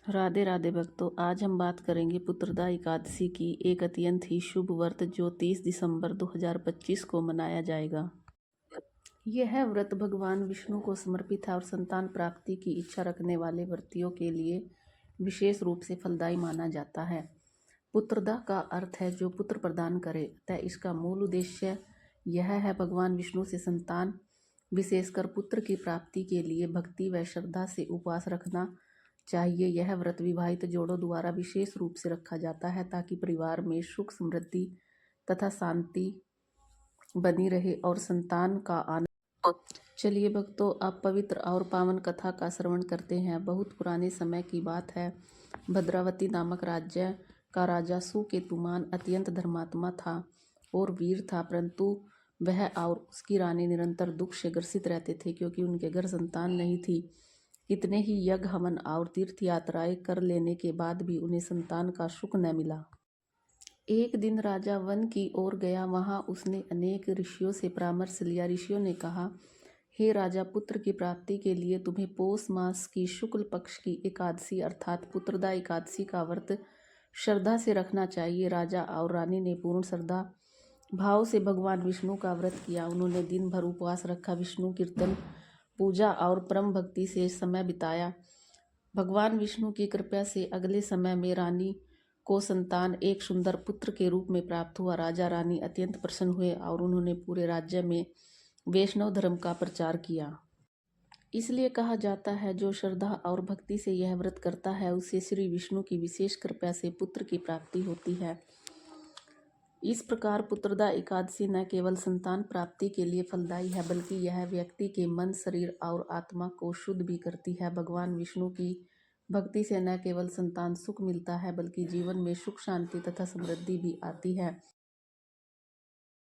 राधे राधे भक्तों, आज हम बात करेंगे पुत्रदा एकादशी की, एक अत्यंत ही शुभ व्रत जो 30 दिसंबर 2025 को मनाया जाएगा। यह व्रत भगवान विष्णु को समर्पित है और संतान प्राप्ति की इच्छा रखने वाले व्रतियों के लिए विशेष रूप से फलदायी माना जाता है। पुत्रदा का अर्थ है जो पुत्र प्रदान करे, अतः इसका मूल उद्देश्य यह है भगवान विष्णु से संतान, विशेषकर पुत्र की प्राप्ति के लिए भक्ति व श्रद्धा से उपवास रखना चाहिए। यह व्रत विवाहित जोड़ों द्वारा विशेष रूप से रखा जाता है ताकि परिवार में सुख, समृद्धि तथा शांति बनी रहे और संतान का आनंद। चलिए भक्तों, आप पवित्र और पावन कथा का श्रवण करते हैं। बहुत पुराने समय की बात है। भद्रावती नामक राज्य का राजा सुकेतुमान अत्यंत धर्मात्मा था और वीर था, परंतु वह और उसकी रानी निरंतर दुख से ग्रसित रहते थे क्योंकि उनके घर संतान नहीं थी। कितने ही यज्ञ, हवन और तीर्थ यात्राएं कर लेने के बाद भी उन्हें संतान का सुख न मिला। एक दिन राजा वन की ओर गया। वहां उसने अनेक ऋषियों से परामर्श लिया। ऋषियों ने कहा, हे राजा, पुत्र की प्राप्ति के लिए तुम्हें पौष मास की शुक्ल पक्ष की एकादशी अर्थात पुत्रदा एकादशी का व्रत श्रद्धा से रखना चाहिए। राजा और रानी ने पूर्ण श्रद्धा भाव से भगवान विष्णु का व्रत किया। उन्होंने दिन भर उपवास रखा, विष्णु कीर्तन, पूजा और परम भक्ति से समय बिताया। भगवान विष्णु की कृपा से अगले समय में रानी को संतान एक सुंदर पुत्र के रूप में प्राप्त हुआ। राजा रानी अत्यंत प्रसन्न हुए और उन्होंने पूरे राज्य में वैष्णव धर्म का प्रचार किया। इसलिए कहा जाता है, जो श्रद्धा और भक्ति से यह व्रत करता है उसे श्री विष्णु की विशेष कृपा से पुत्र की प्राप्ति होती है। इस प्रकार पुत्रदा एकादशी न केवल संतान प्राप्ति के लिए फलदायी है, बल्कि यह व्यक्ति के मन, शरीर और आत्मा को शुद्ध भी करती है। भगवान विष्णु की भक्ति से न केवल संतान सुख मिलता है, बल्कि जीवन में सुख, शांति तथा समृद्धि भी आती है।